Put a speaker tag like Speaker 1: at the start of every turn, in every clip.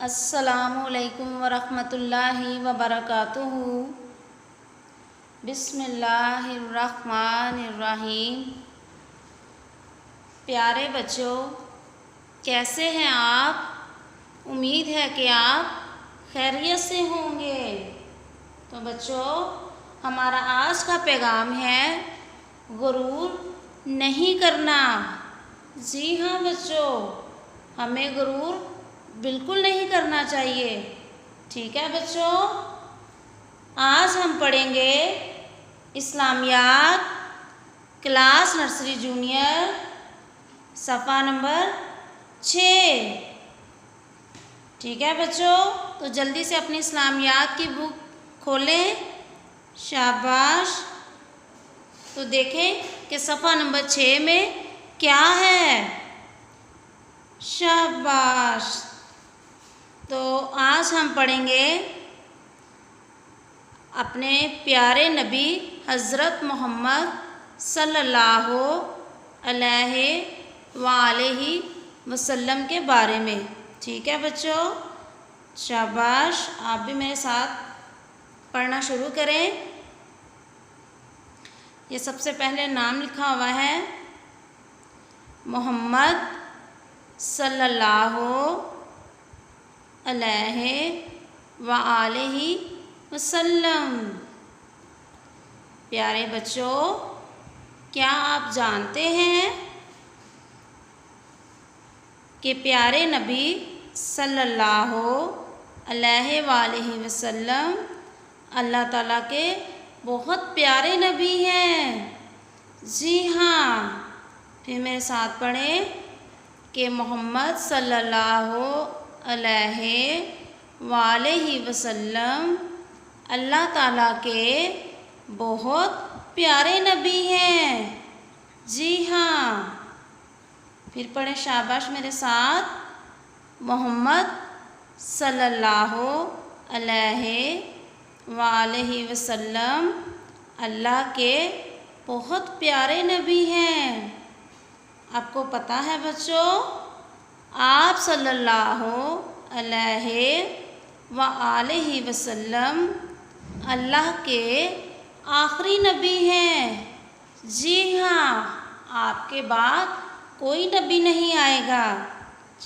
Speaker 1: अस्सलामुअलैकुम वरहमतुल्लाहि वबरकातुहू। बिस्मिल्लाहिर्रहमानिर्रहीम। प्यारे बच्चों, कैसे हैं आप? उम्मीद है कि आप खैरियत से होंगे। तो बच्चों, हमारा आज का पैगाम है गुरूर नहीं करना। जी हाँ बच्चों, हमें गुरूर बिल्कुल नहीं करना चाहिए। ठीक है बच्चों, आज हम पढ़ेंगे इस्लामियात क्लास नर्सरी जूनियर सफ़ा नंबर 6। ठीक है बच्चों, तो जल्दी से अपनी इस्लामियात की बुक खोलें। शाबाश। तो देखें कि सफ़ा नंबर 6 में क्या है। शाबाश। तो आज हम पढ़ेंगे अपने प्यारे नबी हज़रत मोहम्मद सल्लल्लाहु अलैहि वसल्लम के बारे में। ठीक है बच्चों, शाबाश। आप भी मेरे साथ पढ़ना शुरू करें। ये सबसे पहले नाम लिखा हुआ है मोहम्मद सल्लल्लाहु अलैहि वसल्लम। प्यारे बच्चों, क्या आप जानते हैं कि प्यारे नबी सल्लल्लाहु अलैहि वसल्लम अल्लाह ताला के बहुत प्यारे नबी हैं। जी हाँ, फिर मेरे साथ पढ़ें कि मोहम्मद सल्लल्लाहु अलैहि वसल्लम अल्लाह ताला के बहुत प्यारे नबी हैं। जी हाँ, फिर पढ़ें शाबाश मेरे साथ। मोहम्मद सल्लल्लाहु अलैहि वसल्लम अल्लाह के बहुत प्यारे नबी हैं। आपको पता है बच्चों, आप सल्लल्लाहु अलैहि वसल्लम अल्लाह के आखिरी नबी हैं। जी हाँ, आपके बाद कोई नबी नहीं आएगा।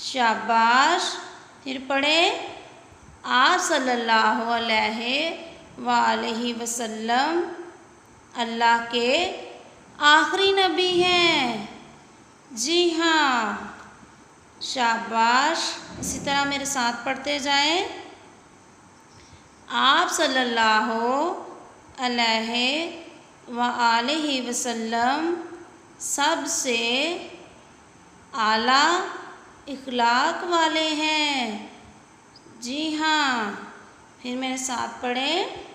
Speaker 1: शाबाश। फिर पढ़े, आप सल्लल्लाहु अलैहि वसल्लम अल्लाह के आखिरी नबी हैं। जी हाँ, शाबाश। इसी तरह मेरे साथ पढ़ते जाएं। आप सल्लल्लाहु अलैहि वसल्लम सबसे आला इखलाक वाले हैं। जी हाँ, फिर मेरे साथ पढ़ें।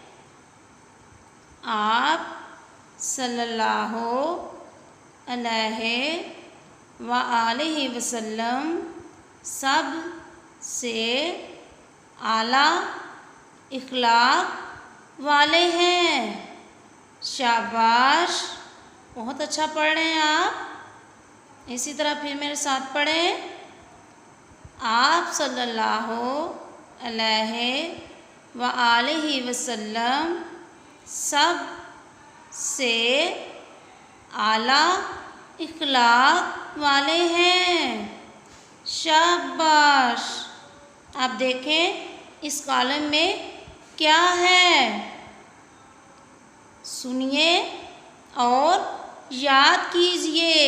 Speaker 1: आप सल्लल्लाहु अलैहि वसल्लम सब से आला इखलाक वाले हैं। शाबाश, बहुत अच्छा पढ़ रहे हैं आप। इसी तरह फिर मेरे साथ पढ़ें। आप सल्लल्लाहु अलैहि वसल्लम सब से आला इखलाक वाले हैं। शाबाश। आप देखें इस कॉलम में क्या है, सुनिए और याद कीजिए।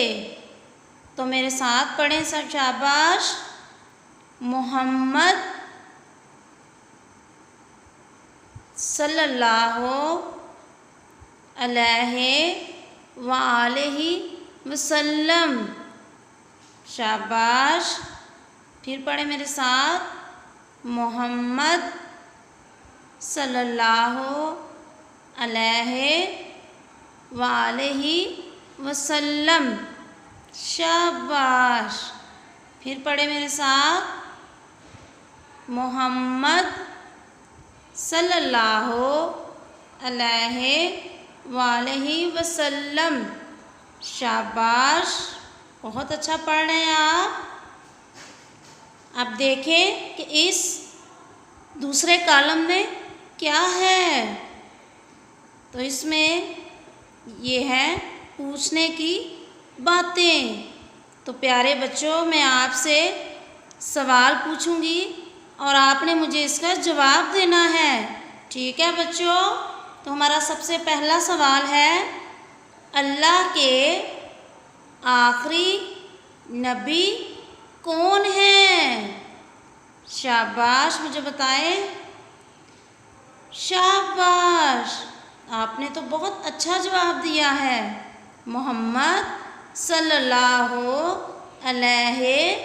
Speaker 1: तो मेरे साथ पढ़ें सब। शाबाश। मोहम्मद सल्लल्लाहु अलैहि वसल्लम। शाबाश। फिर पढ़े मेरे साथ। मोहम्मद सल्लल्लाहु अलैहि वसल्लम। शाबाश। फिर पढ़े मेरे साथ। मोहम्मद सल्लल्लाहु अलैहि वसल्लम। शाबाश, बहुत अच्छा पढ़ रहे हैं आप। अब देखें कि इस दूसरे कॉलम में क्या है? तो इसमें ये है पूछने की बातें। तो प्यारे बच्चों, मैं आपसे सवाल पूछूंगी और आपने मुझे इसका जवाब देना है। ठीक है बच्चों? तो हमारा सबसे पहला सवाल है, अल्लाह के आखिरी नबी कौन हैं? शाबाश, मुझे बताएं। शाबाश, आपने तो बहुत अच्छा जवाब दिया है। मोहम्मद सल्लल्लाहु अलैहि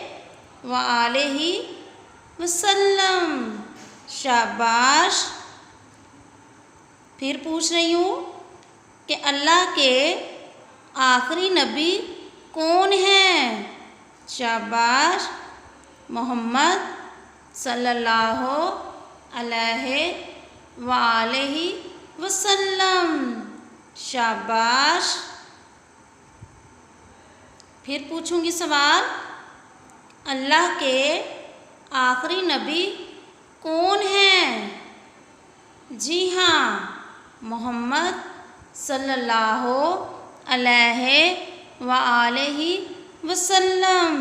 Speaker 1: वसल्लम। शाबाश। फिर पूछ रही हूँ कि अल्लाह के आखिरी नबी कौन हैं? शाबाश, मोहम्मद सल्लल्लाहु अलैहि वसल्लम। शाबाश। फिर पूछूंगी सवाल, अल्लाह के आखिरी नबी कौन हैं? जी हाँ, मोहम्मद सल्लल्लाहु अलैहि वसल्लम।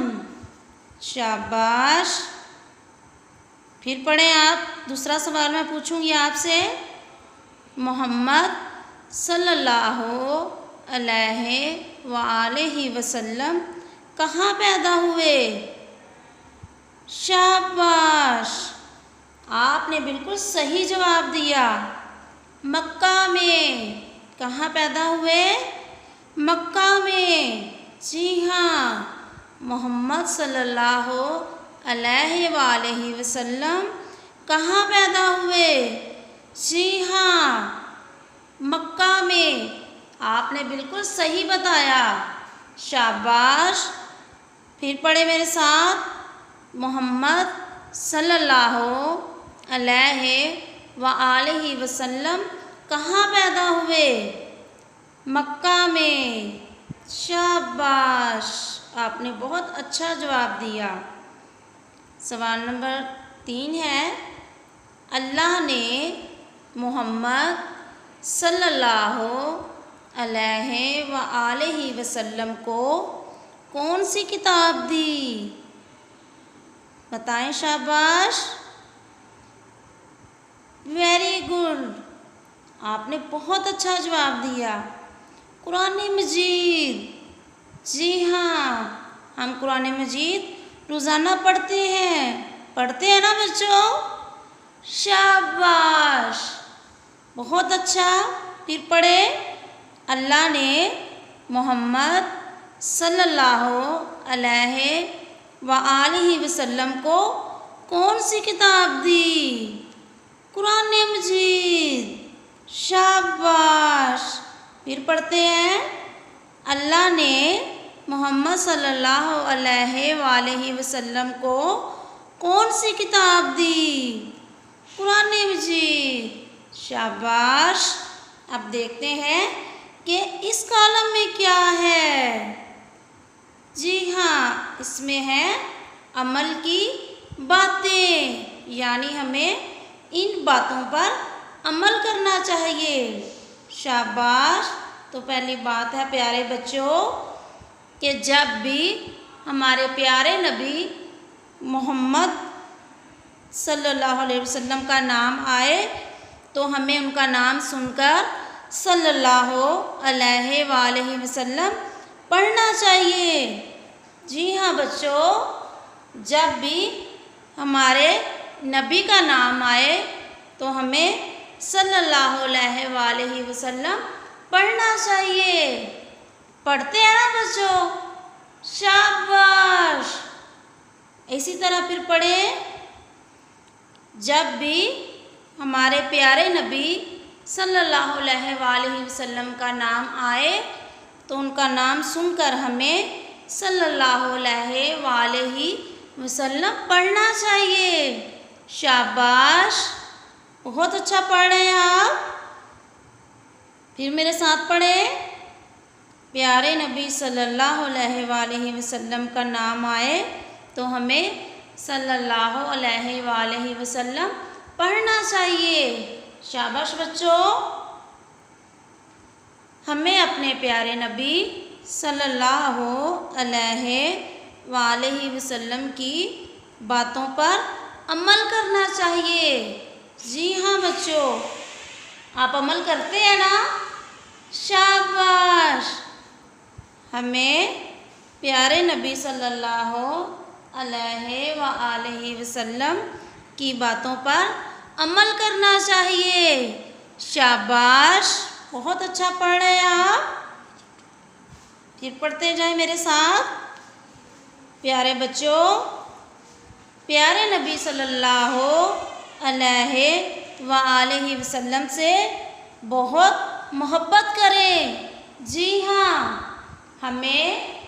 Speaker 1: शाबाश। फिर पढ़ें आप। दूसरा सवाल मैं पूछूंगी आपसे, मोहम्मद सल्लल्लाहु अलैहि वसल्लम कहाँ पैदा हुए? शाबाश, आपने बिल्कुल सही जवाब दिया। मक्का में। कहाँ पैदा हुए? मक्का में। जी हाँ, मोहम्मद सल्लल्लाहु अलैहि वसल्लम कहाँ पैदा हुए? जी हाँ, मक्का में। आपने बिल्कुल सही बताया। शाबाश। फिर पढ़े मेरे साथ, मोहम्मद सल्लल्लाहु अलैहि वसल्लम कहाँ पैदा हुए? मक्का में। शाबाश, आपने बहुत अच्छा जवाब दिया। सवाल नंबर 3 है, अल्लाह ने मोहम्मद सल्लल्लाहु अलैहि वसल्लम को कौन सी किताब दी? बताएं। शाबाश, वेरी गुड, आपने बहुत अच्छा जवाब दिया। कुरान मजीद। जी हाँ, हम कुरान मजीद रोज़ाना पढ़ते हैं ना बच्चों? शाबाश, बहुत अच्छा। फिर पढ़े, अल्लाह ने मोहम्मद सल्लल्लाहु अलैहि वसल्लम को कौन सी किताब दी? कुरान मजीद। शाबाश। फिर पढ़ते हैं, अल्लाह ने मोहम्मद सल्लल्लाहु अलैहि वसल्लम को कौन सी किताब दी? कुरान मजीद। शाबाश। अब देखते हैं कि इस कॉलम में क्या है। जी हाँ, इसमें है अमल की बातें, यानी हमें इन बातों पर अमल करना चाहिए। शाबाश। तो पहली बात है प्यारे बच्चों कि जब भी हमारे प्यारे नबी मोहम्मद सल्लल्लाहु अलैहि वसल्लम का नाम आए तो हमें उनका नाम सुनकर सल्लल्लाहु अलैहि वसल्लम पढ़ना चाहिए। जी हाँ बच्चों, जब भी हमारे नबी का नाम आए तो हमें सल्लल्लाहु अलैहि वसल्लम पढ़ना चाहिए। पढ़ते हैं ना बच्चों? शाबाश। इसी तरह फिर पढ़े, जब भी हमारे प्यारे नबी सल्लल्लाहु अलैहि वसल्लम का नाम आए तो उनका नाम सुनकर हमें सल्लल्लाहु अलैहि वसल्लम पढ़ना चाहिए। शाबाश, बहुत अच्छा पढ़ रहे हैं आप। फिर मेरे साथ पढ़े, प्यारे नबी सल्लल्लाहु अलैहि वसल्लम का नाम आए तो हमें सल्लल्लाहु अलैहि वसल्लम पढ़ना चाहिए। शाबाश बच्चों। हमें अपने प्यारे नबी सल्लल्लाहु अलैहि वसल्लम की बातों पर अमल करना चाहिए। जी हाँ बच्चों, आप अमल करते हैं ना? शाबाश। हमें प्यारे नबी सल्लल्लाहु अलैहि वसल्लम की बातों पर अमल करना चाहिए। शाबाश, बहुत अच्छा पढ़ रहे हैं आप। फिर पढ़ते जाए मेरे साथ। प्यारे बच्चों, प्यारे नबी सल्लल्लाहु अलैहि वसल्लम से बहुत मोहब्बत करें। जी हाँ, हमें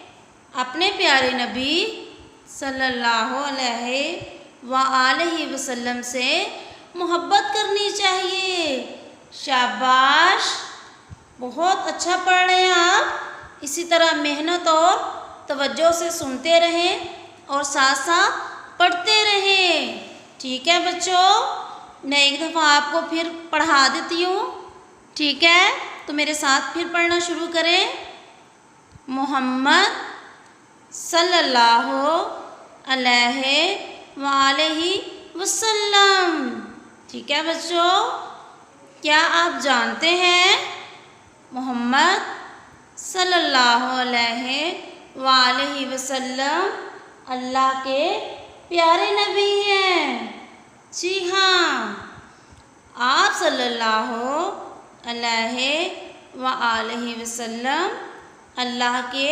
Speaker 1: अपने प्यारे नबी सल्लल्लाहु अलैहि वसल्लम से मोहब्बत करनी चाहिए। शाबाश, बहुत अच्छा पढ़ रहे हैं आप। इसी तरह मेहनत और तवज्जो से सुनते रहें और साथ साथ पढ़ते रहें। ठीक है बच्चों, मैं एक दफ़ा आपको फिर पढ़ा देती हूँ। ठीक है, तो मेरे साथ फिर पढ़ना शुरू करें। मोहम्मद सल्लल्लाहु अलैहि वसल्लम। ठीक है बच्चों, क्या आप जानते हैं मोहम्मद सल्लल्लाहु अलैहि वसल्लम अल्लाह के प्यारे नबी हैं। जी हाँ, आप सल्लल्लाहु अलैहि वसल्लम अल्लाह के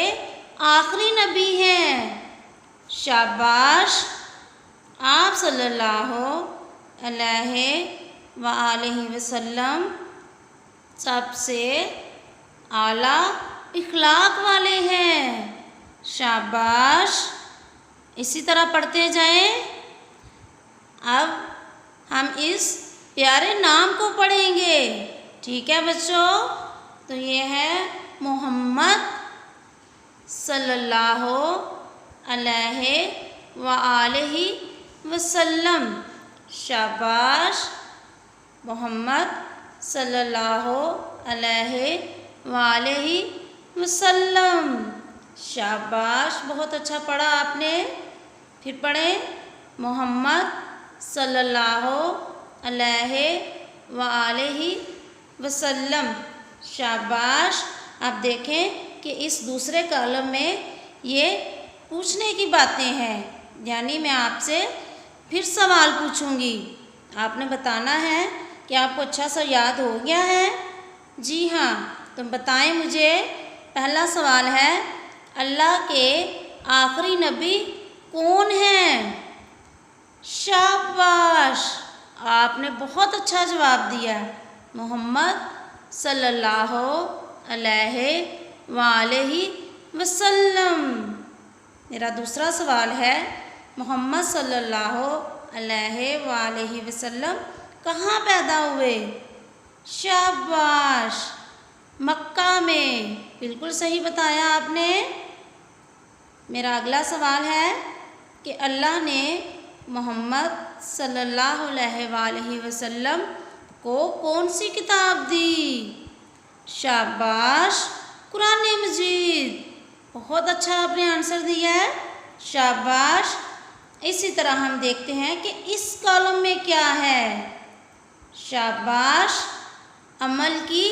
Speaker 1: आखिरी नबी हैं। शाबाश, आप सल्लल्लाहु अलैहि वसल्लम सबसे आला इखलाक वाले हैं। शाबाश, इसी तरह पढ़ते जाएं। अब हम इस प्यारे नाम को पढ़ेंगे। ठीक है बच्चों, तो ये है मोहम्मद सल्लल्लाहु अलैहि वसल्लम। शाबाश, मोहम्मद सल्लल्लाहु अलैहि वसल्लम। शाबाश, बहुत अच्छा पढ़ा आपने। फिर पढ़ें, मोहम्मद सल्लल्लाहु अलैहि वसल्लम। शाबाश। आप देखें कि इस दूसरे कॉलम में ये पूछने की बातें हैं, यानी मैं आपसे फिर सवाल पूछूंगी। आपने बताना है कि आपको अच्छा सा याद हो गया है। जी हाँ, तो बताएं मुझे। पहला सवाल है, अल्लाह के आखिरी नबी कौन हैं? शाबाश, आपने बहुत अच्छा जवाब दिया। मोहम्मद सल्लल्लाहु अलैहि वसल्लम। मेरा दूसरा सवाल है, मोहम्मद सल्लल्लाहु अलैहि वसल्लम कहाँ पैदा हुए? शाबाश, मक्का में। बिल्कुल सही बताया आपने। मेरा अगला सवाल है कि अल्लाह ने मोहम्मद सल्लल्लाहु अलैहि वसल्लम को कौन सी किताब दी? शाबाश, कुरान मजीद। बहुत अच्छा आपने आंसर दिया है। शाबाश। इसी तरह हम देखते हैं कि इस कॉलम में क्या है। शाबाश, अमल की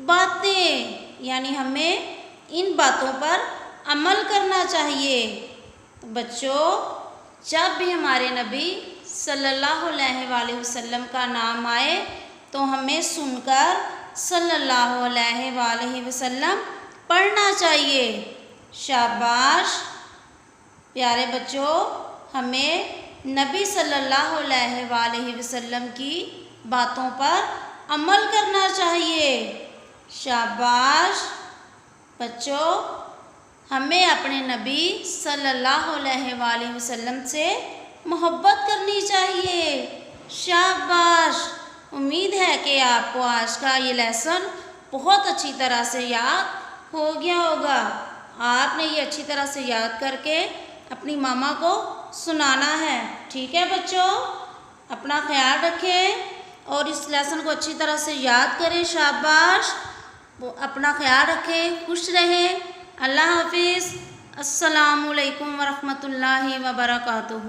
Speaker 1: बातें, यानी हमें इन बातों पर अमल करना चाहिए। तो बच्चों, जब भी हमारे नबी सल्लल्लाहु अलैहि वसल्लम का नाम आए तो हमें सुनकर सल्लल्लाहु अलैहि वसल्लम पढ़ना चाहिए। शाबाश। प्यारे बच्चों, हमें नबी सल्लल्लाहु अलैहि वसल्लम की बातों पर अमल करना चाहिए। शाबाश। बच्चों, हमें अपने नबी सल्लल्लाहु अलैहि वसल्लम से मोहब्बत करनी चाहिए। शाबाश। उम्मीद है कि आपको आज का ये लेसन बहुत अच्छी तरह से याद हो गया होगा। आपने ये अच्छी तरह से याद करके अपनी मामा को सुनाना है। ठीक है बच्चों। अपना ख्याल रखें और इस लेसन को अच्छी तरह से याद करें। शाबाश, वो अपना ख्याल रखें, खुश रहें। अल्लाह हाफिज़। अस्सलामु अलैकुम वरहमतुल्लाहि वबरकातुहू।